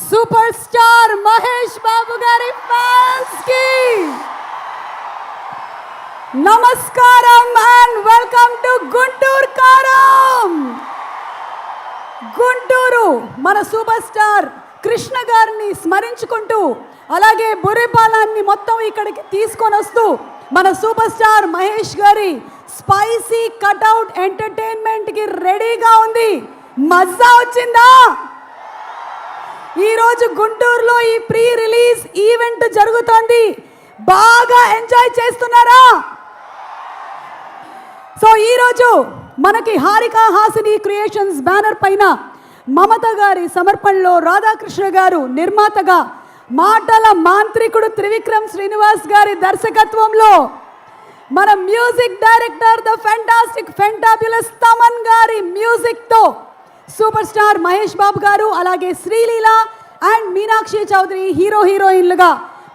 Super star Mahesh Babu గారి fans కి నమస్కారం అండ్ వెల్కమ్ టు గుంటూరు కారం. గుంటూరు మన సూపర్ స్టార్ కృష్ణ గారిని స్మరించుకుంటూ అలాగే బుర్రిపాలాన్ని మొత్తం ఇక్కడికి తీసుకొని వస్తూ మన సూపర్ స్టార్ మహేష్ గారి స్పైసీ కట్అవుట్ ఎంటర్టైన్మెంట్ కి రెడీగా ఉంది. మజా వచ్చిందా? ఈరోజు గుంటూరులో ఈ ప్రీ రిలీజ్ ఈవెంట్ జరుగుతోంది. బాగా ఎంజాయ్ చేస్తున్నారా? సో ఈరోజు మనకి హారిక హాసిని క్రియేషన్స్ బ్యానర్ పైన మమత గారి సమర్పణలో రాధాకృష్ణ గారు నిర్మాతగా, మాటల మాంత్రికుడు త్రివిక్రమ్ శ్రీనివాస్ గారి దర్శకత్వంలో మన music director the fantastic fantabulous Thaman గారి మ్యూజిక్తో సూపర్ స్టార్ మహేష్ బాబు గారు అలాగే శ్రీలీల అండ్ మీనాక్షి చౌదరి హీరోయిన్లుగా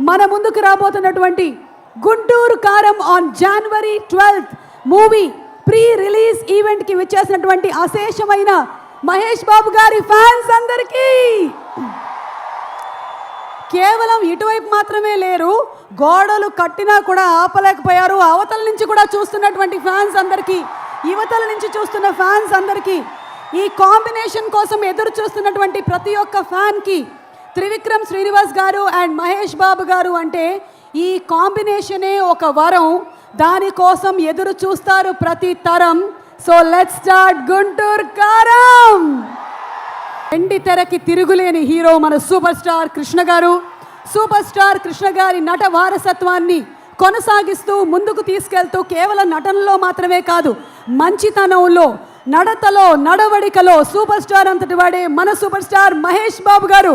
మన ముందుకు రాబోతున్నటువంటి గుంటూరు కారం on January 12th movie pre release ఈవెంట్కి విచ్చేసినటువంటి అశేషమైన మహేష్ బాబు గారి ఫ్యాన్స్ అందరికీ కేవలం ఇటువైపు మాత్రమే లేరు, గోడలు కట్టినా కూడా ఆపలేకపోయారు. అవతల నుంచి కూడా చూస్తున్నటువంటి ఫ్యాన్స్ అందరికీ, యువతల నుంచి చూస్తున్న ఫ్యాన్స్ అందరికీ, ఈ కాంబినేషన్ కోసం ఎదురు చూస్తున్నటువంటి ప్రతి ఒక్క ఫ్యాన్కి త్రివిక్రమ్ శ్రీనివాస్ గారు అండ్ మహేష్ బాబు గారు అంటే ఈ కాంబినేషనే ఒక వరం. దానికోసం ఎదురు చూస్తారు ప్రతి తరం. సో లెట్స్ స్టార్ట్ గుంటూరు కారం. వెండి తెరకి తిరుగులేని హీరో మన సూపర్ స్టార్ కృష్ణ గారు. సూపర్ స్టార్ కృష్ణ గారి నట వారసత్వాన్ని కొనసాగిస్తూ ముందుకు తీసుకెళ్తూ కేవలం నటనలో మాత్రమే కాదు, మంచితనంలో, నడతలో, నడవడికలో సూపర్ స్టార్ అంతటి వాడే మన సూపర్ స్టార్ మహేష్ బాబు గారు.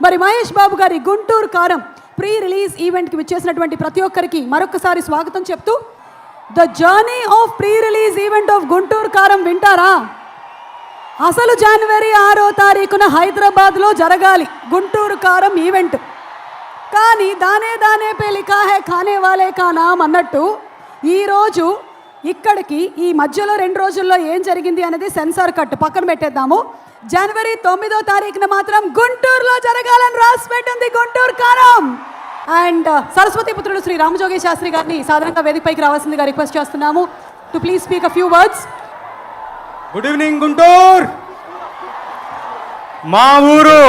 మరి మహేష్ బాబు గారి గుంటూరు కారం ప్రీ రిలీజ్ ఈవెంట్కి విచ్చేసినటువంటి ప్రతి ఒక్కరికి మరొకసారి స్వాగతం చెప్తూ the journey of pre release event of Guntur కారం వింటారా? అసలు January 6వ తారీఖున హైదరాబాద్లో జరగాలి గుంటూరు కారం ఈవెంట్. కానీ దానే పే లిఖా హై ఖానే వాలే కా నామ్ అన్నట్టు ఈరోజు ఇక్కడికి ఈ మధ్యలో 2 రోజుల్లో ఏం జరిగింది అనేది సెన్సార్ కట్ పక్కన పెట్టేద్దాము. January 9వ తారీఖున మాత్రం గుంటూరులో జరగాలని రాసి పెట్టింది గుంటూరు కారం. అండ్ సరస్వతి పుత్రుడు శ్రీ రామజోగి శాస్త్రి గారిని సాధారణంగా వేదికపైకి రావాల్సిందిగా రిక్వెస్ట్ చేస్తున్నాము to please speak a few words. Good evening Guntur. మా ఊరు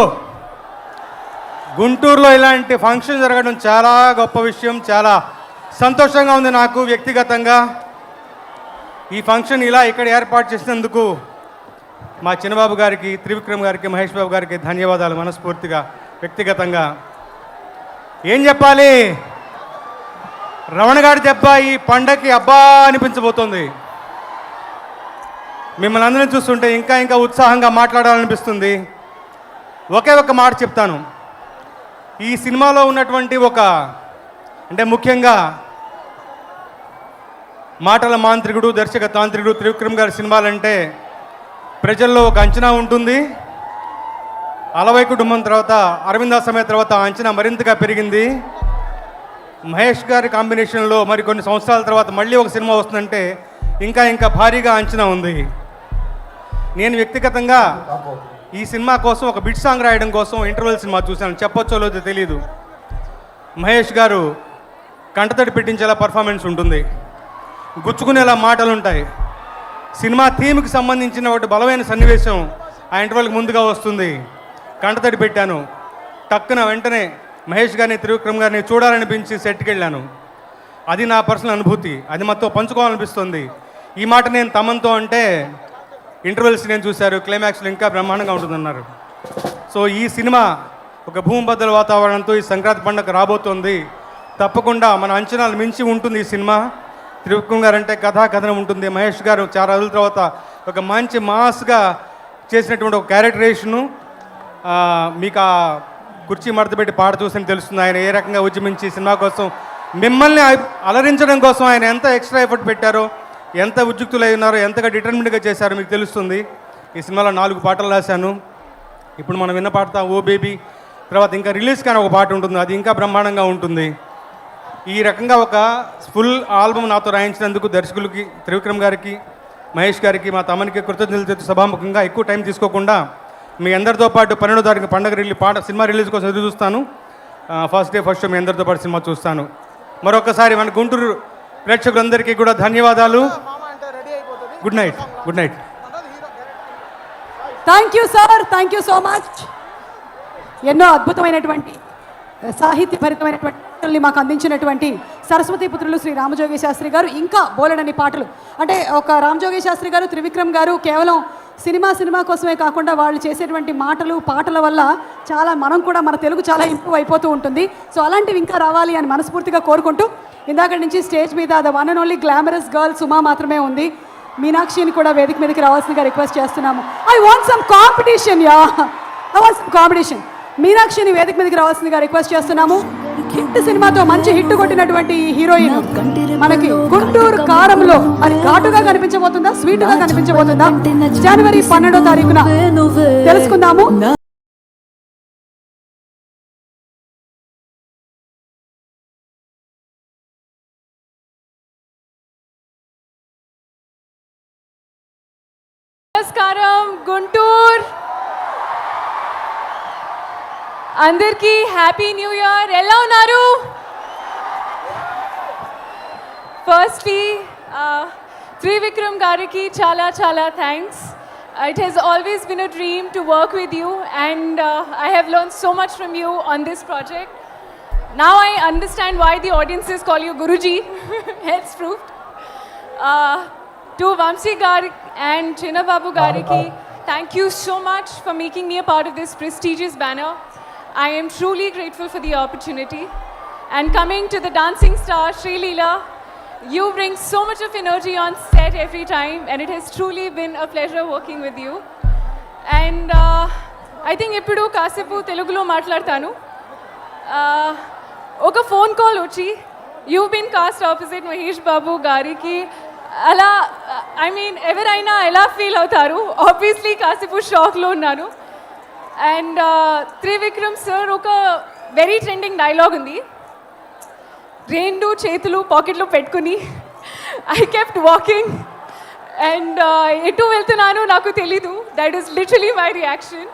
గుంటూరులో ఇలాంటి ఫంక్షన్ జరగడం చాలా గొప్ప విషయం. చాలా సంతోషంగా ఉంది నాకు వ్యక్తిగతంగా. ఈ ఫంక్షన్ ఇలా ఇక్కడ ఏర్పాటు చేసినందుకు మా చిన్నబాబు గారికి, త్రివిక్రమ్ గారికి, మహేష్ బాబు గారికి ధన్యవాదాలు మనస్ఫూర్తిగా వ్యక్తిగతంగా. ఏం చెప్పాలి, రమణ గారి దెబ్బ ఈ పండగకి అబ్బా అనిపించబోతోంది. మిమ్మల్ని అందరినీ చూస్తుంటే ఇంకా ఉత్సాహంగా మాట్లాడాలనిపిస్తుంది. ఒకే ఒక మాట చెప్తాను. ఈ సినిమాలో ఉన్నటువంటి ముఖ్యంగా మాటల మాంత్రికుడు, దర్శక తాంత్రికుడు త్రివిక్రమ్ గారి సినిమాలంటే ప్రజల్లో ఒక అంచనా ఉంటుంది. అలవై కుటుంబం తర్వాత, అరవింద సమయం తర్వాత అంచనా మరింతగా పెరిగింది. మహేష్ గారి కాంబినేషన్లో మరి కొన్ని సంవత్సరాల తర్వాత మళ్ళీ ఒక సినిమా వస్తుందంటే ఇంకా భారీగా అంచనా ఉంది. నేను వ్యక్తిగతంగా ఈ సినిమా కోసం ఒక బిట్ సాంగ్ రాయడం కోసం ఇంటర్వెల్ సినిమా చూశాను. చెప్పొచ్చో లేదో తెలియదు. మహేష్ గారు కంటతడి పెట్టించేలా పర్ఫార్మెన్స్ ఉంటుంది, గుచ్చుకునేలా మాటలు ఉంటాయి. సినిమా థీమ్కి సంబంధించిన ఒకటి బలమైన సన్నివేశం ఆ ఇంటర్వెల్కి ముందుగా వస్తుంది. కంటతడి పెట్టాను. టక్కున వెంటనే మహేష్ గారిని, త్రివిక్రమ్ గారిని చూడాలనిపించి సెట్కి వెళ్ళాను. అది నా పర్సనల్ అనుభూతి. అది మాతో పంచుకోవాలనిపిస్తుంది. ఈ మాట నేను తమన్తో అంటే ఇంటర్వెల్స్ నేను చూశారు, క్లైమాక్స్లో ఇంకా బ్రహ్మాండంగా ఉంటుందన్నారు. సో ఈ సినిమా ఒక భూమిబద్దల వాతావరణంతో ఈ సంక్రాంతి పండుగ రాబోతోంది. తప్పకుండా మన అంచనాలు మించి ఉంటుంది ఈ సినిమా. త్రివిక్రమ్ గారు అంటే కథనం ఉంటుంది. మహేష్ గారు చాలా రోజుల తర్వాత ఒక మంచి మాస్గా చేసినటువంటి ఒక క్యారెక్టరేషను. మీకు ఆ కుర్చీ మడతపెట్టి పాట చూసి తెలుస్తుంది ఆయన ఏ రకంగా ఉద్యమించి సినిమా కోసం మిమ్మల్ని అలరించడం కోసం ఆయన ఎంత ఎక్స్ట్రా ఎఫర్ట్ పెట్టారో, ఎంత ఉద్యుక్తులై ఉన్నారో, ఎంతగా డిటర్మిన్డ్గా చేశారో మీకు తెలుస్తుంది. ఈ సినిమాలో 4 పాటలు రాశాను. ఇప్పుడు మనం విన్న పాట ఓ బేబీ, తర్వాత ఇంకా రిలీజ్ కానీ ఒక పాట ఉంటుంది, అది ఇంకా బ్రహ్మాండంగా ఉంటుంది. ఈ రకంగా ఒక ఫుల్ ఆల్బమ్ నాతో రాయించినందుకు దర్శకులకి, త్రివిక్రమ్ గారికి, మహేష్ గారికి, మా తమనికి కృతజ్ఞతలు చెప్తూ సభాముఖంగా ఎక్కువ టైం తీసుకోకుండా మీ అందరితో పాటు 12వ తారీఖు పండుగ సినిమా రిలీజ్ కోసం ఎదురు చూస్తాను. First day first show me అందరితో పాటు సినిమా చూస్తాను. మరొకసారి మన గుంటూరు ప్రేక్షకులందరికీ కూడా ధన్యవాదాలు. Good night. Good night. Thank you sir, thank you so much. ఎన్నో అద్భుతమైనటువంటి సాహిత్యభరితమైనటువంటి పాటల్ని మాకు అందించినటువంటి సరస్వతి పుత్రులు శ్రీ రామజోగి శాస్త్రి గారు, ఇంకా బోలెడని పాటలు. అంటే ఒక రామజోగి శాస్త్రి గారు, త్రివిక్రమ్ గారు కేవలం సినిమా కోసమే కాకుండా వాళ్ళు చేసేటువంటి మాటలు పాటల వల్ల చాలా మనం కూడా మన తెలుగు చాలా ఇంప్రూవ్ అయిపోతూ ఉంటుంది. సో అలాంటివి ఇంకా రావాలి అని మనస్ఫూర్తిగా కోరుకుంటూ, ఇందాక నుంచి స్టేజ్ మీద the one and only glamorous girl Suma మాత్రమే ఉంది. మీనాక్షిని కూడా వేదిక మీదకి రావాల్సిందిగా రిక్వెస్ట్ చేస్తున్నాము. I want some competition. మీనాక్షిని వేదిక మీదకి రావాల్సిందిగా రిక్వెస్ట్ చేస్తున్నాము. హిట్ సినిమాతో మంచి హిట్ కొట్టినటువంటి హీరోయిన్ మనకి గుంటూరు కారంలో అది ఘాటుగా కనిపించబోతుందా, స్వీట్గా కనిపించబోతుందా? జనవరి 12వ తారీఖున తెలుసుకుందాము. నమస్కారం గుంటూరు అందరికీ హ్యాపీ న్యూ ఇయర్. ఎలా ఉన్నారు? ఫస్ట్లీ త్రివిక్రమ్ గారికి చాలా చాలా thanks. It has always been a dream to work with you and I have learned so much from you on this project. Now I understand why the audiences call you Guruji. It's proved. To Vamsi Gari and Chinnababu Gariki, thank you so much for making me a part of this prestigious banner. I am truly grateful for the opportunity. And coming to the dancing star, Sri Leela, you bring so much of energy on set every time and it has truly been a pleasure working with you. And I think ippudu kasepu telugulo maatladtanu. Oka phone call vachi, you've been cast opposite Mahesh Babu Gariki. అలా I mean ఎవరైనా ఎలా feel అవుతారు? Obviously కాసేపు షాక్లో ఉన్నాను. And Trivikram sir ఒక very trending dialogue ఉంది, రెండు చేతులు పాకెట్లో పెట్టుకుని ఐ కెప్ట్ వాకింగ్ అండ్ ఎటు వెళ్తున్నాను నాకు తెలీదు. That is literally my reaction.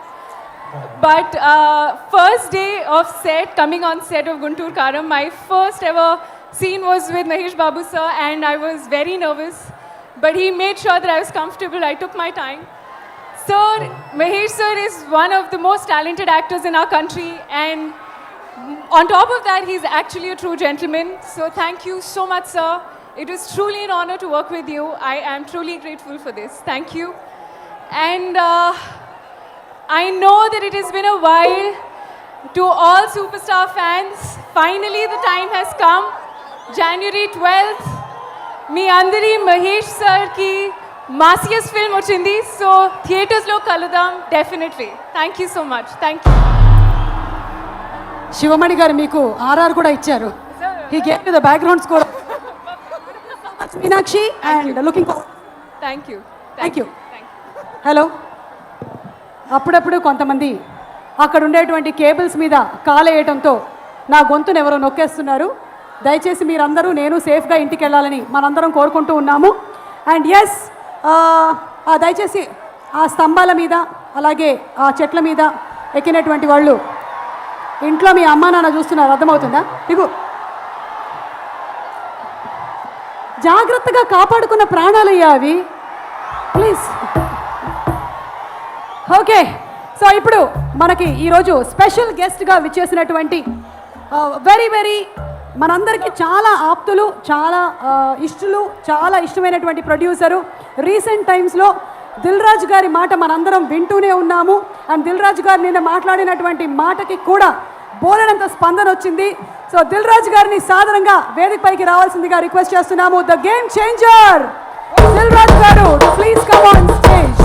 But first day of set, coming on set of Guntur Kaaram, my first ever scene was with Mahesh Babu sir and I was very nervous, but he made sure that I was comfortable. I took my time. Sir, Mahesh sir is one of the most talented actors in our country and on top of that he's actually a true gentleman. So thank you so much sir. It was truly an honor to work with you. I am truly grateful for this. Thank you. And I know that it has been a while. To all superstar fans, finally the time has come. January 12th, మీ అందరి మహేష్ సార్కి మాసియస్ film వచ్చింది. So థియేటర్స్లో కలుద్దాం definitely. Thank you so much. Thank you. Sivamani garu మీకు RR కూడా ఇచ్చారు. He gave the background score. Meenakshi and looking. Thank you. Thank you. Hello. అప్పుడప్పుడు కొంతమంది అక్కడ ఉండేటువంటి కేబుల్స్ మీద కాలేయటంతో నా గొంతును ఎవరో నొక్కేస్తున్నారు. దయచేసి మీరందరూ నేను సేఫ్గా ఇంటికి వెళ్ళాలని మనందరం కోరుకుంటూ ఉన్నాము. అండ్ ఎస్, దయచేసి ఆ స్తంభాల మీద అలాగే ఆ చెట్ల మీద ఎక్కినటువంటి వాళ్ళు ఇంట్లో మీ అమ్మా నాన్న చూస్తున్నారు, అర్థమవుతుందా? ఇగు జాగ్రత్తగా కాపాడుకున్న ప్రాణాలయ్యా అవి, ప్లీజ్. ఓకే, సో ఇప్పుడు మనకి ఈరోజు స్పెషల్ గెస్ట్గా విచ్చేసినటువంటి వెరీ మనందరికీ చాలా ఆప్తులు, చాలా ఇష్టలు, చాలా ఇష్టమైనటువంటి ప్రొడ్యూసరు. రీసెంట్ టైమ్స్లో దిల్ రాజు గారి మాట మనందరం వింటూనే ఉన్నాము. అండ్ దిల్ రాజు గారు నిన్న మాట్లాడినటువంటి మాటకి కూడా బోలెడంత స్పందన వచ్చింది. సో దిల్ రాజు గారిని సాధారణంగా వేదికపైకి రావాల్సిందిగా రిక్వెస్ట్ చేస్తున్నాము. The game changer Dil Raju garu, please come on stage.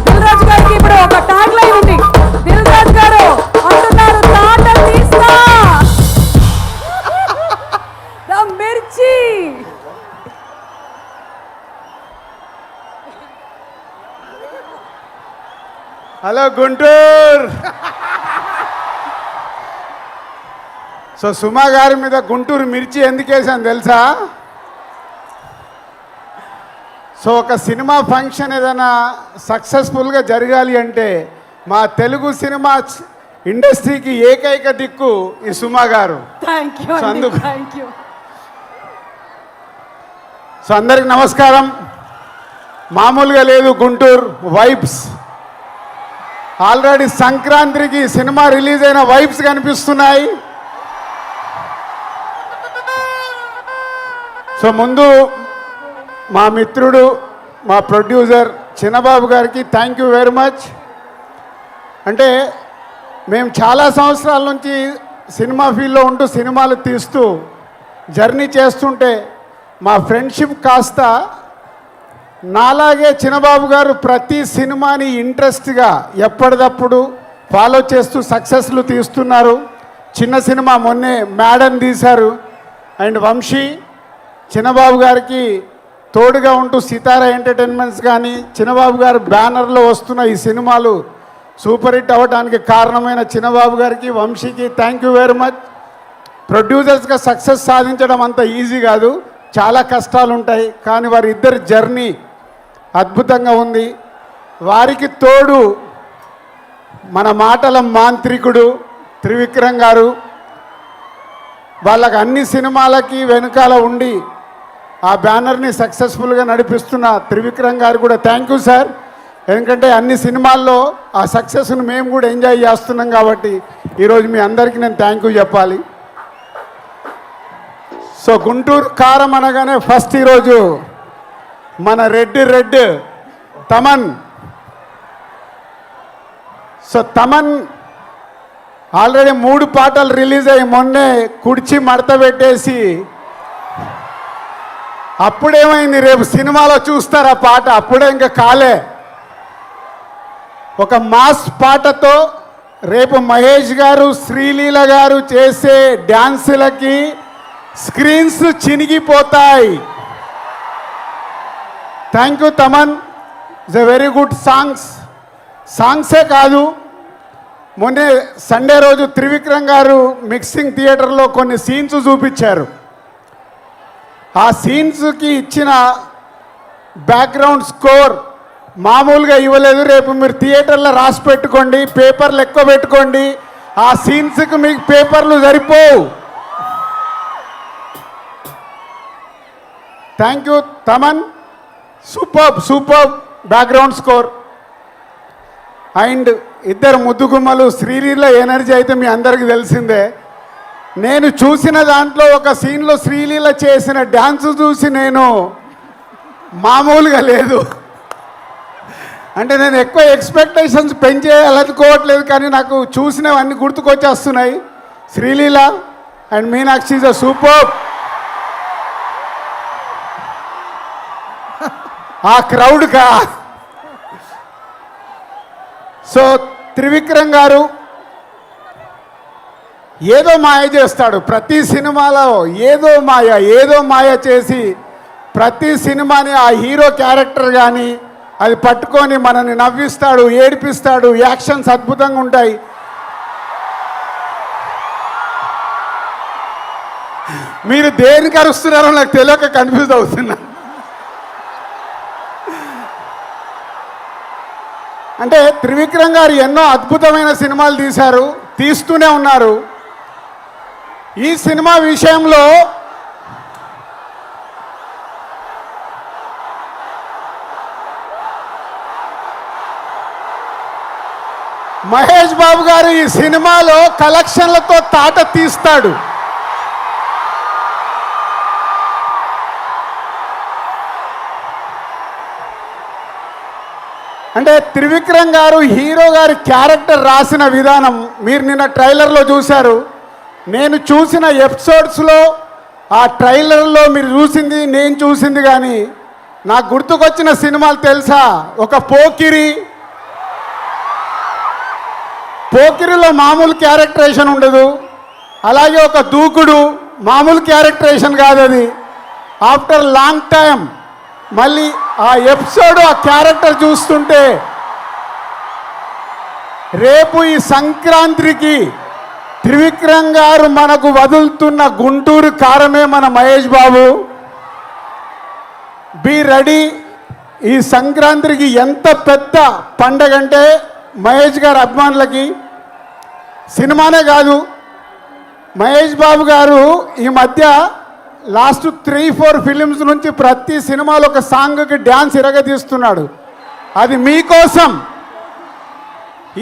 Dil Raju గారికి ఇప్పుడు ఒక ట్యాగ్ లైన్ ఉంది. దిల్ రాజు గారు అంటున్నారు, తాట తీస్తా ద మిర్చి. హలో గుంటూరు. సో సుమా గారి మీద గుంటూరు మిర్చి ఎందుకు వేసాను తెలుసా? సో ఒక సినిమా ఫంక్షన్ ఏదైనా సక్సెస్ఫుల్గా జరగాలి అంటే మా తెలుగు సినిమా ఇండస్ట్రీకి ఏకైక దిక్కు ఈ సుమా గారు. థ్యాంక్ యూ సో అందుకు థ్యాంక్ యూ. సో అందరికి నమస్కారం. మామూలుగా లేదు గుంటూరు వైబ్స్. ఆల్రెడీ సంక్రాంతికి సినిమా రిలీజ్ అయిన వైబ్స్ కనిపిస్తున్నాయి. సో ముందు మా మిత్రుడు మా ప్రొడ్యూసర్ చిన్నబాబు గారికి థ్యాంక్ యూ వెరీ మచ్. అంటే మేము చాలా సంవత్సరాల నుంచి సినిమా ఫీల్డ్లో ఉంటూ సినిమాలు తీస్తూ జర్నీ చేస్తుంటే మా ఫ్రెండ్షిప్ కాస్త నాలాగే చిన్నబాబు గారు ప్రతి సినిమాని ఇంట్రెస్ట్గా ఎప్పటికప్పుడు ఫాలో చేస్తూ సక్సెస్లు తీస్తున్నారు. చిన్న సినిమా మొన్నే మేడన్ తీశారు. అండ్ వంశీ చిన్నబాబు గారికి తోడుగా ఉంటూ సితారా ఎంటర్టైన్మెంట్స్ కానీ చిన్నబాబు గారు బ్యానర్లో వస్తున్న ఈ సినిమాలు సూపర్ హిట్ అవ్వడానికి కారణమైన చిన్నబాబు గారికి వంశీకి థ్యాంక్ యూ వెరీ మచ్. ప్రొడ్యూసర్స్గా సక్సెస్ సాధించడం అంత ఈజీ కాదు, చాలా కష్టాలు ఉంటాయి. కానీ వారి ఇద్దరి జర్నీ అద్భుతంగా ఉంది. వారికి తోడు మన మాటల మాంత్రికుడు త్రివిక్రమ్ గారు. వాళ్ళకి అన్ని సినిమాలకి వెనుకాల ఉండి ఆ బ్యానర్ని సక్సెస్ఫుల్గా నడిపిస్తున్న త్రివిక్రమ్ గారు కూడా థ్యాంక్ యూ సార్. ఎందుకంటే అన్ని సినిమాల్లో ఆ సక్సెస్ను మేము కూడా ఎంజాయ్ చేస్తున్నాం కాబట్టి ఈరోజు మీ అందరికీ నేను థ్యాంక్ యూ చెప్పాలి. సో గుంటూరు కారం అనగానే ఫస్ట్ ఈరోజు మన red Thaman. So Thaman already 3 పాటలు రిలీజ్ అయ్యి మొన్నే కుడిచి మడత పెట్టేసి అప్పుడేమైంది, రేపు సినిమాలో చూస్తారు ఆ పాట. అప్పుడే ఇంకా కాలే. ఒక మాస్ పాటతో రేపు మహేష్ గారు శ్రీలీల గారు చేసే డ్యాన్సులకి స్క్రీన్స్ చినిగిపోతాయి. Thank you Thaman. It's a very good సాంగ్సే కాదు, మొన్నే సండే రోజు త్రివిక్రమ్ గారు మిక్సింగ్ థియేటర్లో కొన్ని సీన్స్ చూపించారు. ఆ సీన్స్కి ఇచ్చిన బ్యాక్గ్రౌండ్ స్కోర్ మామూలుగా ఇవ్వలేదు. రేపు మీరు థియేటర్లో రాసి పెట్టుకోండి, పేపర్లు ఎక్కువ పెట్టుకోండి. ఆ సీన్స్కి మీకు పేపర్లు సరిపోవు. Thank you Thaman. Super background score. And ఇద్దరు ముద్దుగుమ్మలు శ్రీలీల ఎనర్జీ అయితే మీ అందరికీ తెలిసిందే. నేను చూసిన దాంట్లో ఒక సీన్లో శ్రీలీల చేసిన డ్యాన్స్ చూసి నేను మామూలుగా లేదు. అంటే నేను ఎక్కువ ఎక్స్పెక్టేషన్స్ పెంచేయాలనుకోవట్లేదు, కానీ నాకు చూసినవన్నీ గుర్తుకొచ్చేస్తున్నాయి. Sreeleela and Meenakshi is a super. ఆ క్రౌడ్గా. సో త్రివిక్రమ్ గారు ఏదో మాయ చేస్తాడు ప్రతి సినిమాలో. ఏదో మాయ చేసి ప్రతి సినిమాని ఆ హీరో క్యారెక్టర్ కానీ అది పట్టుకొని మనల్ని నవ్విస్తాడు, ఏడిపిస్తాడు. యాక్షన్స్ అద్భుతంగా ఉంటాయి. మీరు దేనికి అరుస్తున్నారో నాకు తెలియక కన్ఫ్యూజ్ అవుతున్నా. అంటే త్రివిక్రమ్ గారు ఎన్నో అద్భుతమైన సినిమాలు తీశారు, తీస్తూనే ఉన్నారు. ఈ సినిమా విషయంలో మహేష్ బాబు గారు ఈ సినిమాలో కలెక్షన్లతో తాట తీస్తాడు. అంటే త్రివిక్రమ్ గారు హీరో గారి క్యారెక్టర్ రాసిన విధానం మీరు నిన్న ట్రైలర్లో చూశారు. నేను చూసిన ఎపిసోడ్స్లో ఆ ట్రైలర్లో మీరు చూసింది నేను చూసింది కానీ నాకు గుర్తుకొచ్చిన సినిమాలు తెలుసా? ఒక పోకిరిలో మామూలు క్యారెక్టరేషన్ ఉండదు. అలాగే ఒక దూకుడు మామూలు క్యారెక్టరేషన్ కాదు అది. ఆఫ్టర్ లాంగ్ టైం మళ్ళీ ఆ ఎపిసోడ్ ఆ క్యారెక్టర్ చూస్తుంటే రేపు ఈ సంక్రాంతికి త్రివిక్రమ్ గారు మనకు వదులుతున్న గుంటూరు కారమే మన మహేష్ బాబు. బీ రెడీ ఈ సంక్రాంతికి ఎంత పెద్ద పండగ అంటే మహేష్ గారి అభిమానులకి సినిమానే కాదు, మహేష్ బాబు గారు ఈ మధ్య లాస్ట్ 3-4 ఫిలిమ్స్ నుంచి ప్రతి సినిమాలో ఒక సాంగ్కి డ్యాన్స్ ఇరగదీస్తున్నాడు. అది మీకోసం.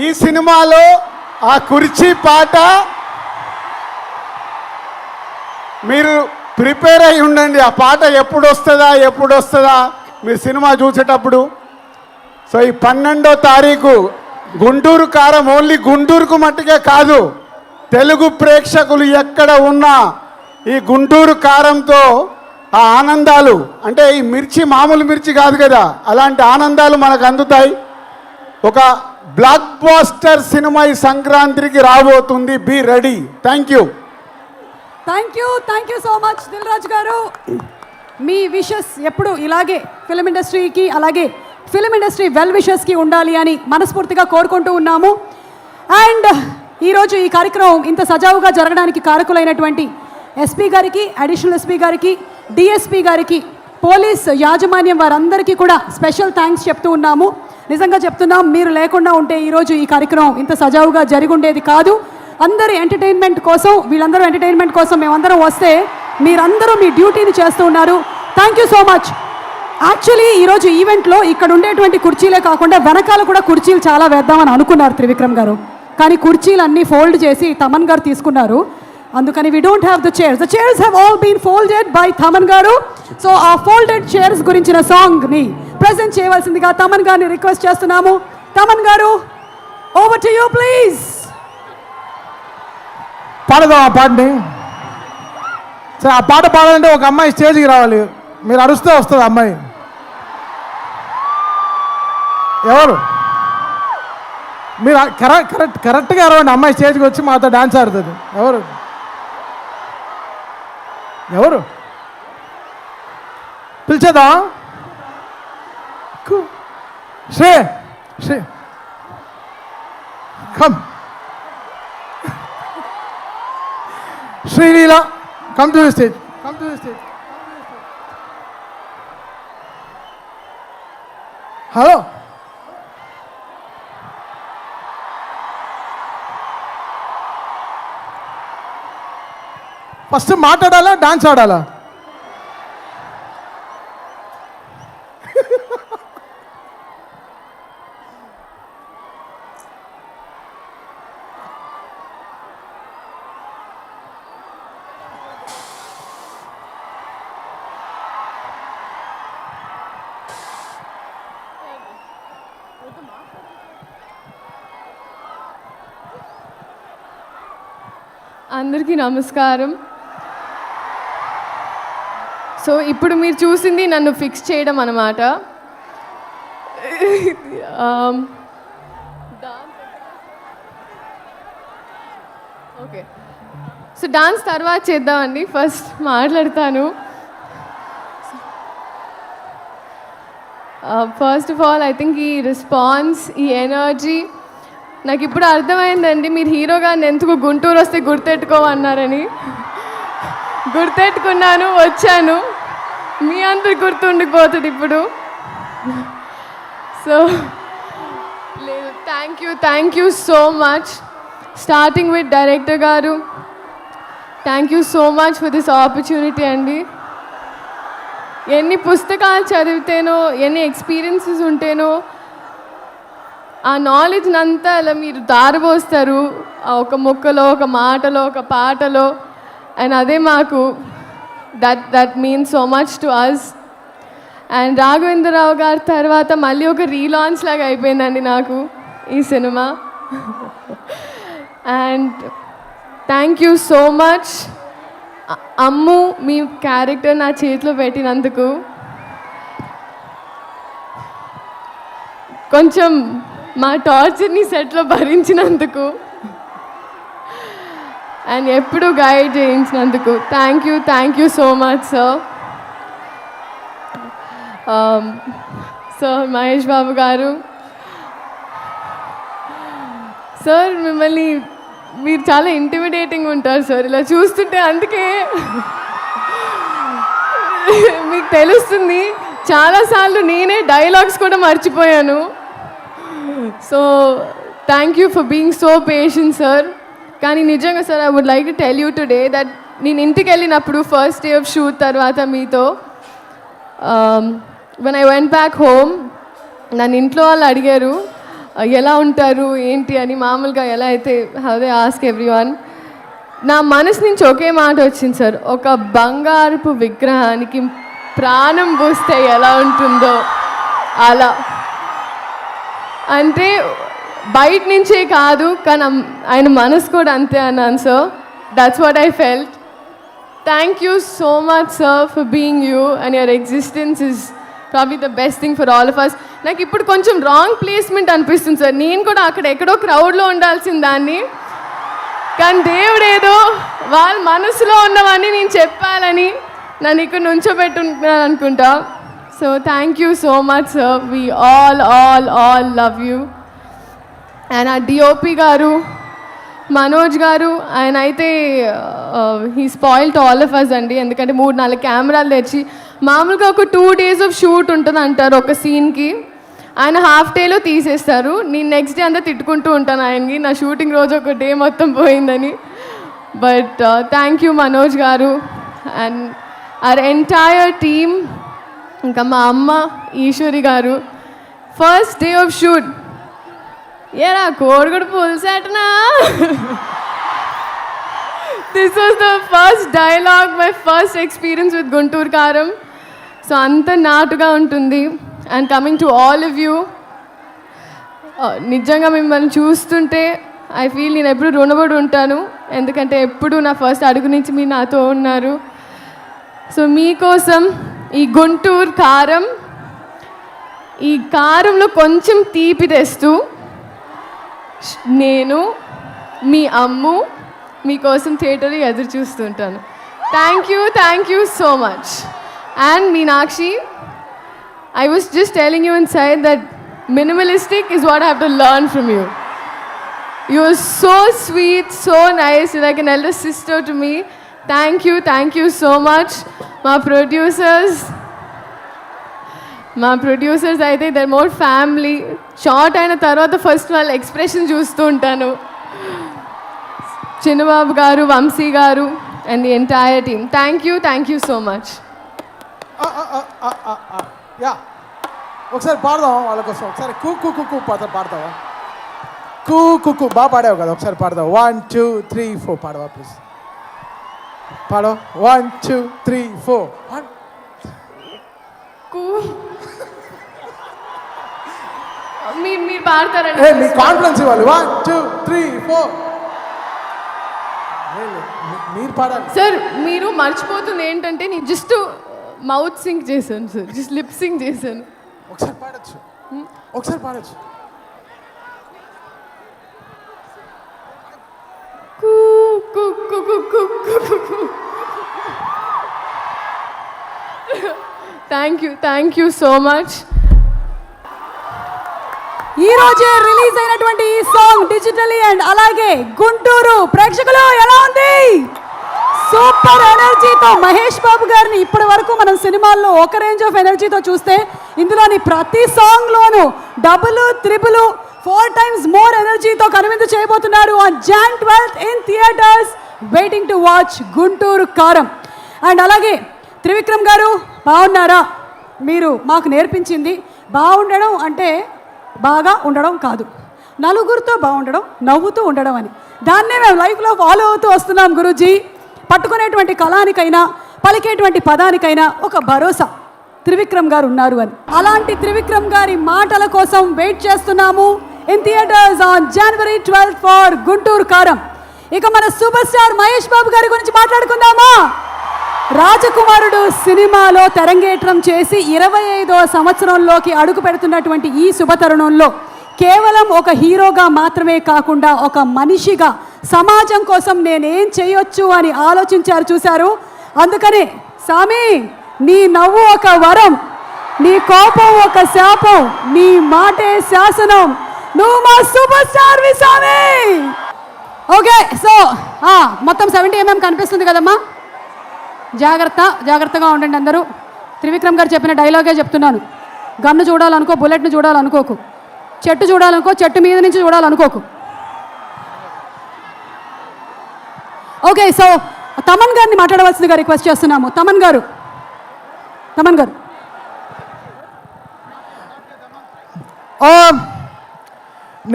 ఈ సినిమాలో ఆ కుర్చీ పాట మీరు ప్రిపేర్ అయి ఉండండి. ఆ పాట ఎప్పుడు వస్తుందా మీరు సినిమా చూసేటప్పుడు. సో ఈ 12వ తారీఖు గుంటూరు కారం ఓన్లీ గుంటూరుకు మట్టుకే కాదు, తెలుగు ప్రేక్షకులు ఎక్కడ ఉన్నా ఈ గుంటూరు కారంతో ఆ ఆనందాలు, అంటే ఈ మిర్చి మామూలు మిర్చి కాదు కదా, అలాంటి ఆనందాలు మనకు అందుతాయి. ఒక బ్లాక్ బాస్టర్ సినిమా ఈ సంక్రాంతికి రాబోతుంది. Be ready. Thank you so much Dil Raju garu. మీ విషెస్ ఎప్పుడు ఇలాగే ఫిలిం ఇండస్ట్రీకి, అలాగే ఫిలిం ఇండస్ట్రీ వెల్ విషెస్కి ఉండాలి అని మనస్ఫూర్తిగా కోరుకుంటూ ఉన్నాము. అండ్ ఈరోజు ఈ కార్యక్రమం ఇంత సజావుగా జరగడానికి కారకులైనటువంటి ఎస్పీ గారికి, అడిషనల్ ఎస్పీ గారికి, డిఎస్పీ గారికి, పోలీస్ యాజమాన్యం వారందరికీ కూడా స్పెషల్ థ్యాంక్స్ చెప్తూ ఉన్నాము. నిజంగా చెప్తున్నాం, మీరు లేకుండా ఉంటే ఈరోజు ఈ కార్యక్రమం ఇంత సజావుగా జరిగి ఉండేది కాదు. అందరి ఎంటర్టైన్మెంట్ కోసం, వీళ్ళందరూ ఎంటర్టైన్మెంట్ కోసం మేమందరం వస్తే మీరందరూ మీ డ్యూటీని చేస్తూ ఉన్నారు. Thank you so much. Actually ఈరోజు ఈవెంట్లో ఇక్కడ ఉండేటువంటి కుర్చీలే కాకుండా వెనకాల కూడా కుర్చీలు చాలా వేద్దామని అనుకున్నారు త్రివిక్రమ్ గారు, కానీ కుర్చీలు అన్నీ ఫోల్డ్ చేసి తమన్ గారు తీసుకున్నారు. అందుకని we don't have the chairs have all been folded by Thaman garu. So ఆ ఫోల్డెడ్ చైర్స్ గురించిన సాంగ్ని ప్రజెంట్ చేయవలసిందిగా తమన్ గారిని రిక్వెస్ట్ చేస్తున్నాము. తమన్ గారు, ఓవర్ టు యూ ప్లీజ్. పాడదాం ఆ పాటని. సరే, ఆ పాట పాడాలంటే ఒక అమ్మాయి స్టేజ్కి రావాలి. మీరు అరుస్తే వస్తుంది అమ్మాయి. ఎవరు? మీరు కరెక్ట్గా అరవండి. అమ్మాయి స్టేజ్కి వచ్చి మాతో డాన్స్ ఆడుతుంది. ఎవరు పిలిచేదా? Sree come. Sreeleela, come to the stage. Hello, first మాట్లాడాలా, డాన్స్ ఆడాలా? అందరికీ నమస్కారం. సో ఇప్పుడు మీరు చూసింది నన్ను ఫిక్స్ చేయడం అన్నమాట. ఓకే, సో డాన్స్ తర్వాత చేద్దామండి. ఫస్ట్ మాట్లాడతాను. First of all I think ఈ రెస్పాన్స్, ఈ ఎనర్జీ నాకు ఇప్పుడు అర్థమైందండి. మీరు హీరో గారిని ఎందుకు గుంటూరు వస్తే గుర్తెట్టుకోమన్నారని. గుర్తెట్టుకున్నాను, వచ్చాను. మీ అందరు గుర్తుండిపోతుంది ఇప్పుడు. సో లేదు, thank you so much. Starting with director garu, thank you so much for this opportunity అండి. ఎన్ని పుస్తకాలు చదివితేనో, ఎన్ని ఎక్స్పీరియన్సెస్ ఉంటేనో ఆ నాలెడ్జ్ అంతా అలా మీరు దారిపోస్తారు ఒక మొక్కలో, ఒక మాటలో, ఒక పాటలో. అండ్ అదే మాకు that means so much to us. And Raghavendra Rao గారి తర్వాత మళ్ళీ ఒక రీలాంచ్ లాగా అయిపోయిందండి నాకు ఈ సినిమా. And thank you so much Ammu, మీ క్యారెక్టర్ నా చేతిలో పెట్టినందుకు. కొంచెం మా టార్చర్ని సెట్లో భరించినందుకు అండ్ ఎప్పుడు గైడ్ చేయించినందుకు thank you so much sir. Sir Mahesh Babu garu, sir మిమ్మల్ని మీరు చాలా ఇంటిమిడేటింగ్ ఉంటారు సార్. ఇలా చూస్తుంటే అందుకే మీకు తెలుస్తుంది చాలాసార్లు నేనే డైలాగ్స్ కూడా మర్చిపోయాను. So thank you for being so patient sir. కానీ నిజంగా sir I would like to tell you today that నేను ఇంటికి వెళ్ళినప్పుడు ఫస్ట్ డే ఆఫ్ షూట్ తర్వాత మీతో when I went back home నన్ను ఇంట్లో వాళ్ళు అడిగారు ఎలా ఉంటారు ఏంటి అని. మామూలుగా ఎలా అయితే హౌ దే ఆస్క్ ఎవ్రీవన్. నా మనసు నుంచి ఒకే మాట వచ్చింది సార్, ఒక బంగారపు విగ్రహానికి ప్రాణం పోస్తే ఎలా ఉంటుందో అలా. అంటే బయట నుంచే కాదు కానీ ఆయన మనసు కూడా అంతే అన్నాను sir. That's what I felt. Thank you so much sir for being you and your existence is probably the best thing for all of us. నాకు ఇప్పుడు కొంచెం రాంగ్ ప్లేస్మెంట్ అనిపిస్తుంది సార్. నేను కూడా అక్కడ ఎక్కడో క్రౌడ్లో ఉండాల్సిన దాన్ని, కానీ దేవుడు ఏదో వాళ్ళ మనసులో ఉన్నవన్నీ నేను చెప్పాలని నన్ను ఇక్కడ నుంచోబెట్టున్నాను అనుకుంటా. So thank you so much sir. We all love you. And uh DOP garu Manoj garu, ఆయన అయితే he spoil to all of us అండి. ఎందుకంటే 3-4 కెమెరాలు తెచ్చి మామూలుగా ఒక 2 days ఆఫ్ షూట్ ఉంటుంది అంటారు ఒక సీన్కి, ఆయన హాఫ్ డేలో తీసేస్తారు. నేను నెక్స్ట్ డే అంతా తిట్టుకుంటూ ఉంటాను ఆయనకి, నా షూటింగ్ రోజు ఒక డే మొత్తం పోయిందని. బట్ థ్యాంక్ యూ మనోజ్ గారు అండ్ అవర్ ఎంటైర్ టీమ్. ఇంకా మా అమ్మ ఈశ్వరి గారు, ఫస్ట్ డే ఆఫ్ షూట్ ఏరా కోడిగుడు పులిసేటనా. This was the first dialogue, my first experience with Guntur Kaaram. So అంత నాటుగా ఉంటుంది. And coming to all of you, నిజంగా మిమ్మల్ని చూస్తుంటే ఐ ఫీల్ నేను ఎప్పుడు రుణపడి ఉంటాను. ఎందుకంటే ఎప్పుడు నా ఫస్ట్ అడుగు నుంచి మీరు నాతో ఉన్నారు. సో మీకోసం ఈ గుంటూరు కారం, ఈ కారంలో కొంచెం తీపి తెస్తూ నేను మీ అమ్ము మీకోసం థియేటర్లో ఎదురు చూస్తుంటాను. Thank you so much. And Meenakshi, I was just telling you inside that minimalistic is what I have to learn from you. You are so sweet, so nice, you're like an elder sister to me. Thank you so much. My producers అయితే they're more family. Short అయిన తర్వాత first వాళ్ళ expression చూస్తూ ఉంటాను. చిన్నబాబు గారు, వంశీ గారు and the entire team, thank you so much. Yeah ఒకసారి పాడదాం వాళ్ళ కోసం. ఒకసారి కూ కూ కూ కూ పాడతావా? కూ కూ కూ బాగా పాడావు కదా, ఒకసారి పాడదావు. 1 2 3 4 పాడవా ప్లీజ్. పాడో 1 2 3 4. మీరు పాడతారండి. మీ కాన్ఫిడెన్స్ ఇవ్వాలి. 1 2 3 4 మీరు పాడాలి సార్. మీరు మర్చిపోతుంది ఏంటంటే నేను జస్ట్ మౌత్ సింక్ చేశాను సార్, జస్ట్ లిప్ సింక్ చేశాను. ఒకసారి పాడచ్చు. Thank you so much. ఈ రోజే రిలీజ్ అయినటువంటి ఈ సాంగ్ డిజిటలీ అండ్ అలాగే గుంటూరు ప్రేక్షకులు ఎలా ఉంది? సూపర్ ఎనర్జీతో మహేష్ బాబు గారిని ఇప్పటి వరకు మనం సినిమాల్లో ఒక రేంజ్ ఆఫ్ ఎనర్జీతో చూస్తే ఇందులోని ప్రతి సాంగ్లోనూ డబుల్, త్రిబుల్, 4 times మోర్ ఎనర్జీతో కనువిందు చేయబోతున్నారు on Jan 12th in theatres. Waiting to watch Guntur కారం. అండ్ అలాగే త్రివిక్రమ్ గారు బాగున్నారా? మీరు మాకు నేర్పించింది బాగుండడం అంటే బాగా ఉండడం కాదు, నలుగురితో బాగుండడం, నవ్వుతూ ఉండడం అని. దాన్నే మేము లైఫ్లో ఫాలో అవుతూ వస్తున్నాం గురూజీ. పట్టుకునేటువంటి కళానికైనా పలికేటువంటి పదానికైనా ఒక భరోసా త్రివిక్రమ్ గారు ఉన్నారు అని. అలాంటి త్రివిక్రమ్ గారి మాటల కోసం వెయిట్ చేస్తున్నాము in theatres on January 12th for Guntur కారం. ఇక మన సూపర్ స్టార్ మహేష్ బాబు గారి గురించి మాట్లాడుకుందామా? రాజకుమారుడు సినిమాలో తెరంగేట్రం చేసి 25వ సంవత్సరంలోకి అడుగు పెడుతున్నటువంటి ఈ శుభతరుణంలో కేవలం ఒక హీరోగా మాత్రమే కాకుండా ఒక మనిషిగా సమాజం కోసం నేనేం చేయొచ్చు అని ఆలోచించారు, చూశారు. అందుకనే సామి, నీ నవ్వు ఒక వరం, నీ కోపం ఒక శాపం, నీ మాటే శాసనం, నువ్వు మా సూపర్ స్టార్ వి సామి. ఓకే, సో మొత్తం 70 mm కనిపిస్తుంది కదమ్మా. జాగ్రత్తగా ఉండండి అందరూ. త్రివిక్రమ్ గారు చెప్పిన డైలాగే చెప్తున్నాను. గన్ను చూడాలనుకో, బుల్లెట్ను చూడాలనుకోకు. చెట్టు చూడాలనుకో, చెట్టు మీద నుంచి చూడాలనుకోకు. ఓకే, సో తమన్ గారిని మాట్లాడవలసిందిగా రిక్వెస్ట్ చేస్తున్నాము. తమన్ గారు.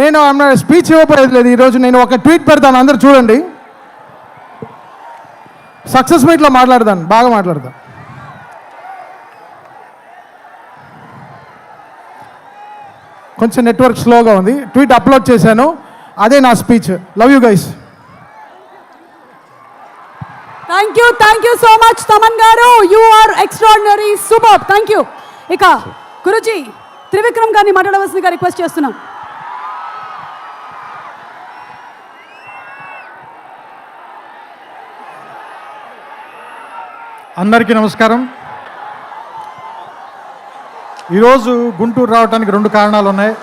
నేను స్పీచ్ ఇవ్వలేదు లేదు ఈరోజు. నేను ఒక ట్వీట్ పెడతాను, అందరు చూడండి. సక్సెస్ మీట్లో మాట్లాడతాను, బాగా మాట్లాడతాను. కొంచెం నెట్వర్క్ స్లోగా ఉంది. ట్వీట్ అప్లోడ్ చేశాను, అదే నా స్పీచ్. Love you guys. Thank you so much Thaman garu. You are extraordinary, super. Thank you. ఇక గురుజీ త్రివిక్రమ్ గారిని మాట్లాడవలసిందిగా రిక్వెస్ట్ చేస్తున్నాం. అందరికీ నమస్కారం. ఈరోజు గుంటూరు రావడానికి 2 కారణాలు ఉన్నాయి.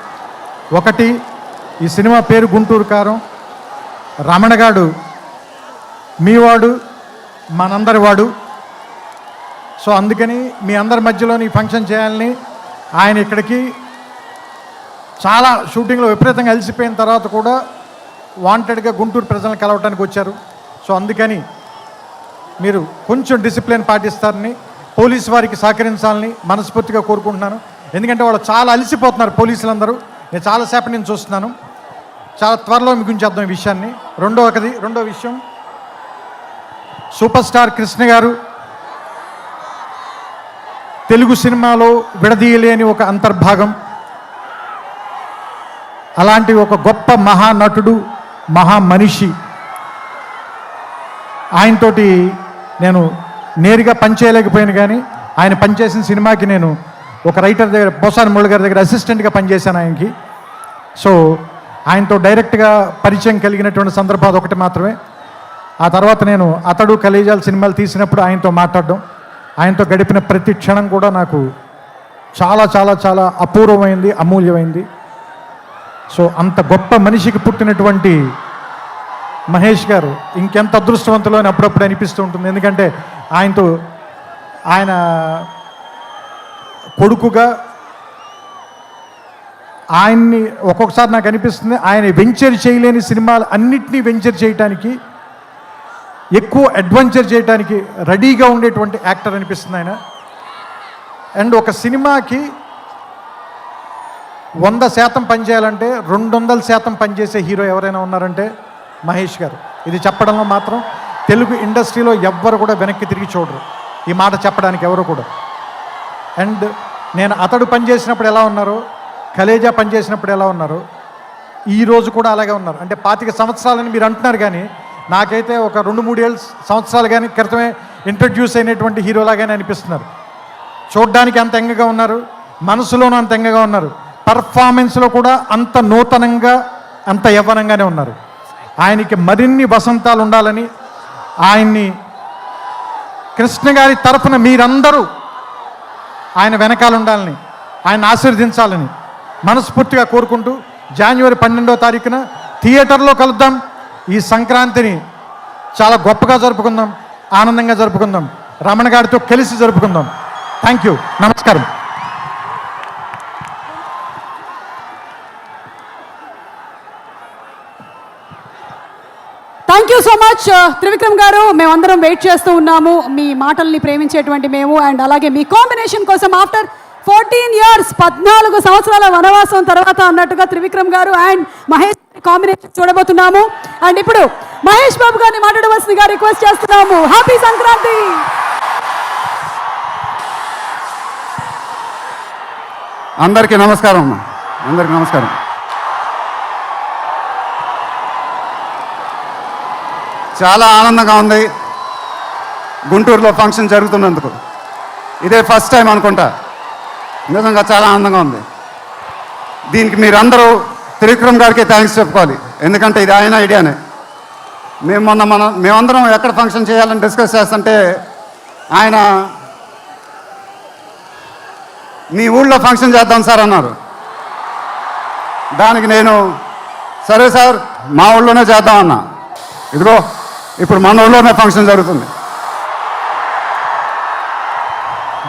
ఒకటి, ఈ సినిమా పేరు గుంటూరు కారం. రమణగాడు మీవాడు, మనందరి వాడు. సో అందుకని మీ అందరి మధ్యలోని ఫంక్షన్ చేయాలని ఆయన ఇక్కడికి చాలా షూటింగ్లో విపరీతంగా అలసిపోయిన తర్వాత కూడా వాంటెడ్గా గుంటూరు ప్రజలను కలవటానికి వచ్చారు. సో అందుకని మీరు కొంచెం డిసిప్లిన్ పాటిస్తారని, పోలీసు వారికి సహకరించాలని మనస్ఫూర్తిగా కోరుకుంటున్నాను. ఎందుకంటే వాళ్ళు చాలా అలసిపోతున్నారు పోలీసులందరూ. నేను చాలాసేపటి నుంచి చూస్తున్నాను. చాలా త్వరలో ముగించేద్దాం ఈ విషయాన్ని. రెండో విషయం, సూపర్ స్టార్ కృష్ణ గారు తెలుగు సినిమాలో విడదీయలేని ఒక అంతర్భాగం. అలాంటి ఒక గొప్ప మహానటుడు, మహామనిషి. ఆయనతోటి నేను నేరుగా పనిచేయలేకపోయాను, కానీ ఆయన పనిచేసిన సినిమాకి నేను ఒక రైటర్ దగ్గర, పోసాని మురళి గారి దగ్గర అసిస్టెంట్గా పనిచేశాను ఆయనకి. సో ఆయనతో డైరెక్ట్గా పరిచయం కలిగినటువంటి సందర్భాలు ఒకటి మాత్రమే. ఆ తర్వాత నేను అతడు కలేజాలు సినిమాలు తీసినప్పుడు ఆయనతో మాట్లాడడం, ఆయనతో గడిపిన ప్రతి క్షణం కూడా నాకు చాలా చాలా చాలా అపూర్వమైంది, అమూల్యమైంది. సో అంత గొప్ప మనిషికి పుట్టినటువంటి మహేష్ గారు ఇంకెంత అదృష్టవంతులు అని అప్పుడప్పుడు అనిపిస్తూ ఉంటుంది. ఎందుకంటే ఆయన కొడుకుగా ఆయన్ని ఒక్కొక్కసారి నాకు అనిపిస్తుంది, ఆయన వెంచర్ చేయలేని సినిమాలు అన్నిటినీ వెంచర్ చేయడానికి, ఎక్కువ అడ్వెంచర్ చేయడానికి రెడీగా ఉండేటువంటి యాక్టర్ అనిపిస్తుంది ఆయన. అండ్ ఒక సినిమాకి 100% పనిచేయాలంటే 200% పనిచేసే హీరో ఎవరైనా ఉన్నారంటే మహేష్ గారు. ఇది చెప్పడంలో మాత్రం తెలుగు ఇండస్ట్రీలో ఎవ్వరు కూడా వెనక్కి తిరిగి చూడరు, ఈ మాట చెప్పడానికి ఎవరు కూడా. అండ్ నేను అతడు పనిచేసినప్పుడు ఎలా ఉన్నారో, కలేజా పనిచేసినప్పుడు ఎలా ఉన్నారో, ఈరోజు కూడా అలాగే ఉన్నారు. అంటే 25 సంవత్సరాలని మీరు అంటున్నారు, కానీ నాకైతే ఒక 2-3 సంవత్సరాలు కానీ క్రితమే ఇంట్రడ్యూస్ అయినటువంటి హీరోలాగానే అనిపిస్తున్నారు. చూడ్డానికి అంత ఎంగగా ఉన్నారు, మనసులోనూ అంత ఎంగగా ఉన్నారు, పర్ఫార్మెన్స్లో కూడా అంత నూతనంగా, అంత యవ్వనంగానే ఉన్నారు. ఆయనకి మరిన్ని వసంతాలు ఉండాలని, ఆయన్ని కృష్ణ గారి తరఫున మీరందరూ ఆయన వెనకాల ఉండాలని, ఆయన ఆశీర్వదించాలని మనస్ఫూర్తిగా కోరుకుంటూ, జనవరి 12వ తారీఖున థియేటర్లో కలుద్దాం. ఈ సంక్రాంతిని చాలా గొప్పగా జరుపుకుందాం, ఆనందంగా జరుపుకుందాం, రమణ గారితో కలిసి జరుపుకుందాం. థ్యాంక్ యూ, నమస్కారం. Thank you so much Trivikram గారు. మేమందరం వెయిట్ చేస్తూ ఉన్నాము మీ మాటల్ని ప్రేమించేటువంటి మేము. అండ్ అలాగే మీ కాంబినేషన్ కోసం ఆఫ్టర్ 14 years 14 సంవత్సరాల వనవాసం తర్వాత అన్నట్టుగా త్రివిక్రమ్ గారు అండ్ మహేష్ కాంబినేషన్ చూడబోతున్నాము. అండ్ ఇప్పుడు మహేష్ బాబు గారిని మాట్లాడవలసిందిగా రిక్వెస్ట్ చేస్తున్నాము. హ్యాపీ సంక్రాంతి. అందరికీ నమస్కారం అమ్మా, అందరికీ నమస్కారం. చాలా ఆనందంగా ఉంది గుంటూరులో ఫంక్షన్ జరుగుతున్నందుకు. ఇదే ఫస్ట్ టైం అనుకుంటా. నిజంగా చాలా ఆనందంగా ఉంది. దీనికి మీరందరూ త్రివిక్రమ్ గారికి థ్యాంక్స్ చెప్పుకోవాలి, ఎందుకంటే ఇది ఆయన ఐడియానే. మేమందరం ఎక్కడ ఫంక్షన్ చేయాలని డిస్కస్ చేస్తుంటే ఆయన మీ ఊళ్ళో ఫంక్షన్ చేద్దాం సార్ అన్నారు. దానికి నేను సరే సార్ మా ఊళ్ళోనే చేద్దాం అన్నా. ఇదిగో ఇప్పుడు మన ఊళ్ళోనే ఫంక్షన్ జరుగుతుంది.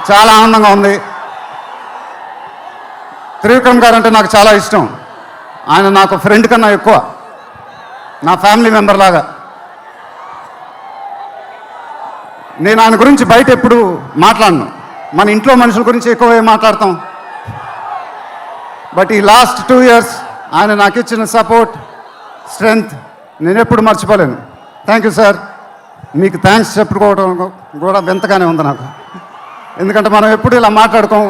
చాలా ఆనందంగా ఉంది. త్రివిక్రమ్ గారు అంటే నాకు చాలా ఇష్టం. ఆయన నాకు ఫ్రెండ్ కన్నా ఎక్కువ, నా ఫ్యామిలీ మెంబర్ లాగా. నేను ఆయన గురించి బయట ఎప్పుడు మాట్లాడను, మన ఇంట్లో మనుషుల గురించి ఎక్కువ మాట్లాడతాం. బట్ ఈ లాస్ట్ 2 years ఆయన నాకు ఇచ్చిన సపోర్ట్, స్ట్రెంగ్త్ నేను ఎప్పుడు మర్చిపోలేను. Thank you sir. మీకు థ్యాంక్స్ చెప్పుకోవడం కూడా వింతగానే ఉంది నాకు, ఎందుకంటే మనం ఎప్పుడు ఇలా మాట్లాడుకోం.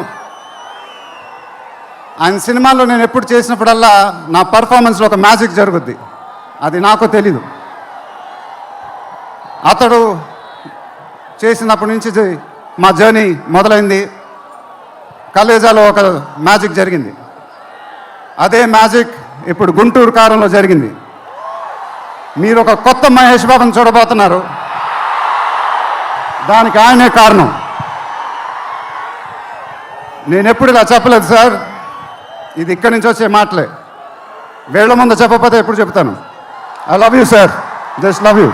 ఆయన సినిమాల్లో నేను ఎప్పుడు చేసినప్పుడల్లా నా పర్ఫార్మెన్స్లో ఒక మ్యాజిక్ జరుగుద్ది, అది నాకు తెలీదు. అతడు చేసినప్పటి నుంచి మా జర్నీ మొదలైంది. కలేజాలో ఒక మ్యాజిక్ జరిగింది, అదే మ్యాజిక్ ఇప్పుడు గుంటూరు కారంలో జరిగింది. మీరు ఒక కొత్త మహేష్ బాబుని చూడబోతున్నారు, దానికి ఆయనే కారణం. నేను ఎప్పుడు ఇలా చెప్పలేదు సార్, ఇది ఇక్కడి నుంచి వచ్చే మాటలే. వేళ్ల ముందు చెప్పకపోతే ఎప్పుడు చెప్తాను. I love you sir, just love you.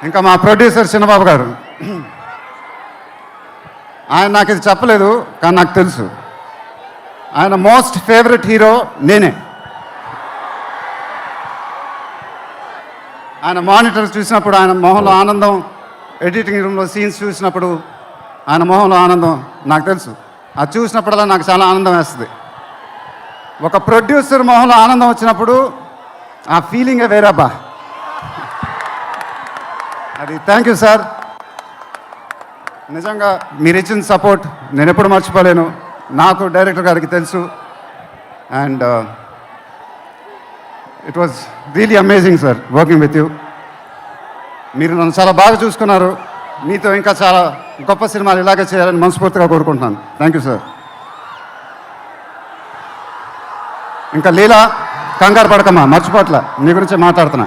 ఇంకా మా ప్రొడ్యూసర్ చిన్నబాబు గారు, ఆయన నాకు ఇది చెప్పలేదు కానీ నాకు తెలుసు. ఆయన మోస్ట్ ఫేవరెట్ హీరో నేనే. ఆయన మానిటర్స్ చూసినప్పుడు ఆయన మొహంలో ఆనందం, ఎడిటింగ్ రూమ్లో సీన్స్ చూసినప్పుడు ఆయన మొహంలో ఆనందం నాకు తెలుసు. అది చూసినప్పుడల్లా నాకు చాలా ఆనందం వేస్తుంది. ఒక ప్రొడ్యూసర్ మొహంలో ఆనందం వచ్చినప్పుడు ఆ ఫీలింగే వేరేబ్బా. అది థ్యాంక్ యూ సార్. నిజంగా మీరు ఇచ్చిన సపోర్ట్ నేను ఎప్పుడు మర్చిపోలేను. నాకు డైరెక్టర్ గారికి తెలుసు. And it was really amazing sir working with you. మీరు నన్ను చాలా బాగా చూసుకున్నారు. మీతో ఇంకా చాలా గొప్ప సినిమాలు ఇలాగే చేయాలని మనస్ఫూర్తిగా కోరుకుంటున్నాను. Thank you sir. ఇంకా లీలా, కంగారు పడకమ్మా, మర్చిపోట్ల, నీ గురించి మాట్లాడుతున్నా.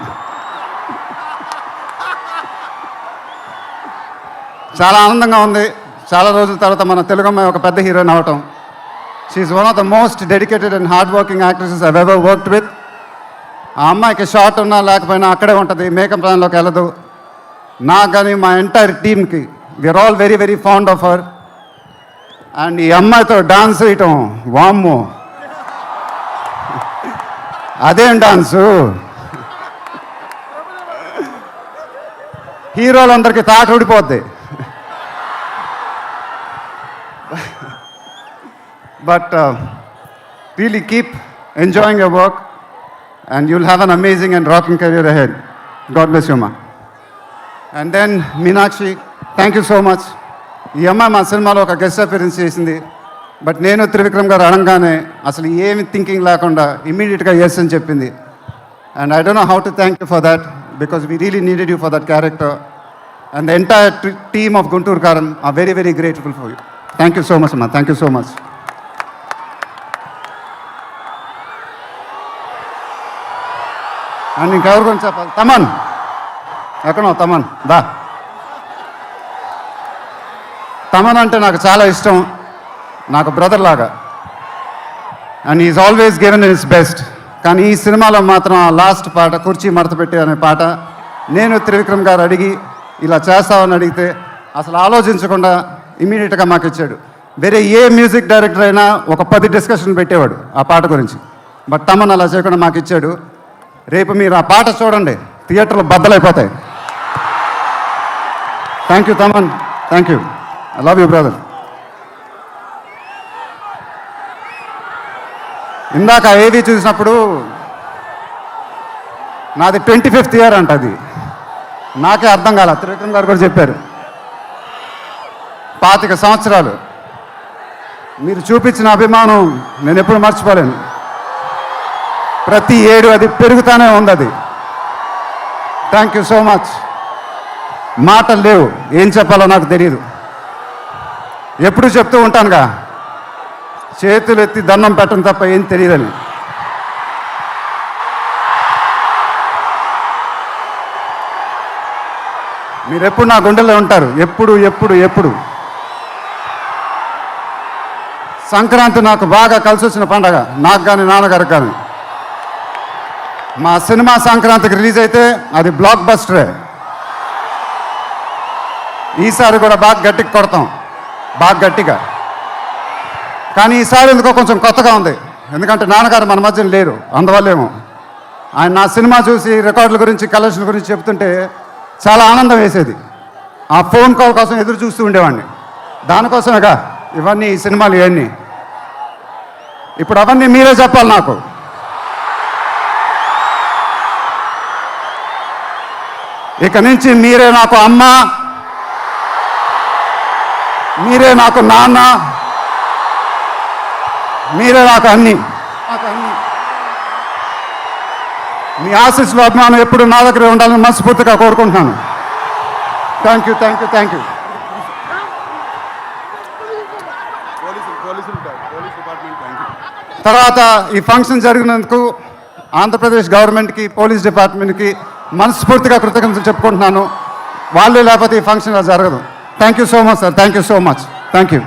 చాలా ఆనందంగా ఉంది. చాలా రోజుల తర్వాత మన తెలుగు అమ్మాయి ఒక పెద్ద హీరోయిన్ అవటం. She's one of the most dedicated and hard working actresses I ever worked with. ఆ అమ్మాయికి షార్ట్ ఉన్నా లేకపోయినా అక్కడే ఉంటుంది, మేకప్ ప్లాన్లోకి వెళ్ళదు. నాకు కానీ మా ఎంటైర్ టీమ్కి we're all very very fond of her. And ఈ అమ్మాయితో డాన్స్ వేయటం, వామ్మో అదేం డాన్సు. హీరోలందరికీ తాట ఊడిపోద్ది. But really keep enjoying your work and you'll have an amazing and rocking career ahead. God bless you, ma. And then Meenakshi, thank you so much. ఈ అమ్మాయి మా సినిమాలో ఒక గెస్ట్ అపియరెన్స్ చేసింది. బట్ నేను త్రివిక్రమ్ గారు అనగానే అసలు ఏమి థింకింగ్ లేకుండా ఇమ్మీడియట్గా ఎస్ అని చెప్పింది. And I don't know how to thank you for that, because we really needed you for that character. And the entire team of Guntur Kaaram are very very grateful for you. Thank you so much అమ్మా, thank you so much. And ఇంకెవరి గురించి చెప్పాలి? తమన్, ఎక్కడో తమన్ దా. తమన్ అంటే నాకు చాలా ఇష్టం, నాకు బ్రదర్ లాగా. And is always given in his best. కానీ ఈ సినిమాలో మాత్రం ఆ లాస్ట్ పాట, కుర్చీ మడత పెట్టి అనే పాట, నేను త్రివిక్రమ్ గారు అడిగి ఇలా చేస్తామని అడిగితే అసలు ఆలోచించకుండా ఇమీడియట్గా మాకు ఇచ్చాడు. వేరే ఏ మ్యూజిక్ డైరెక్టర్ అయినా ఒక 10 డిస్కషన్ పెట్టేవాడు ఆ పాట గురించి. బట్ తమన్ అలా చేయకుండా మాకు ఇచ్చాడు. రేపు మీరు ఆ పాట చూడండి, థియేటర్లో బద్దలైపోతాయి. Thank you Thaman, thank you. I love you brother. ఇందాక ఏవి చూసినప్పుడు నాది 25th ఇయర్ అంట. అది నాకే అర్థం కాల. త్రివిక్రమ్ గారు కూడా చెప్పారు 25 సంవత్సరాలు. మీరు చూపించిన అభిమానం నేను ఎప్పుడు మర్చిపోలేను. ప్రతి ఏడు అది పెరుగుతూనే ఉంది. అది థ్యాంక్ యూ సో మచ్. మాటలు లేవు, ఏం చెప్పాలో నాకు తెలియదు. ఎప్పుడు చెప్తూ ఉంటానుగా, చేతులు ఎత్తి దండం పెట్టడం తప్ప ఏం తెలియదని. మీరు ఎప్పుడు నా గుండెల్లో ఉంటారు, ఎప్పుడు ఎప్పుడు ఎప్పుడు. సంక్రాంతి నాకు బాగా కలిసి వచ్చిన పండగ, నాకు కానీ నాన్నగారికి కానీ. మా సినిమా సంక్రాంతికి రిలీజ్ అయితే అది బ్లాక్ బస్టరే. ఈసారి కూడా బాగా గట్టిగా కొడతాం, బాగా గట్టిగా. కానీ ఈసారి ఎందుకో కొంచెం కొత్తగా ఉంది, ఎందుకంటే నాన్నగారు మన మధ్యన లేరు, అందువల్లేమో. ఆయన నా సినిమా చూసి రికార్డుల గురించి కలెక్షన్ గురించి చెప్తుంటే చాలా ఆనందం వేసేది. ఆ ఫోన్ కాల్ కోసం ఎదురు చూస్తూ ఉండేవాడిని. దానికోసమేగా ఇవన్నీ, ఈ సినిమాలు ఇవన్నీ. ఇప్పుడు అవన్నీ మీరే చెప్పాలి నాకు. ఇక నుంచి మీరే నాకు అమ్మ, మీరే నాకు నాన్న, మీరే నాకు అన్ని. మీ ఆశీస్సులు, అభిమానం ఎప్పుడు నా దగ్గరే ఉండాలని మనస్ఫూర్తిగా కోరుకుంటున్నాను. Thank you, thank you, thank you. తర్వాత ఈ ఫంక్షన్ జరిగినందుకు ఆంధ్రప్రదేశ్ గవర్నమెంట్కి, పోలీస్ డిపార్ట్మెంట్కి మనస్ఫూర్తిగా కృతజ్ఞతలు చెప్పుకుంటున్నాను. వాళ్ళు లేకపోతే ఈ ఫంక్షన్ జరగదు. Thank you so much sir, thank you so much, thank you.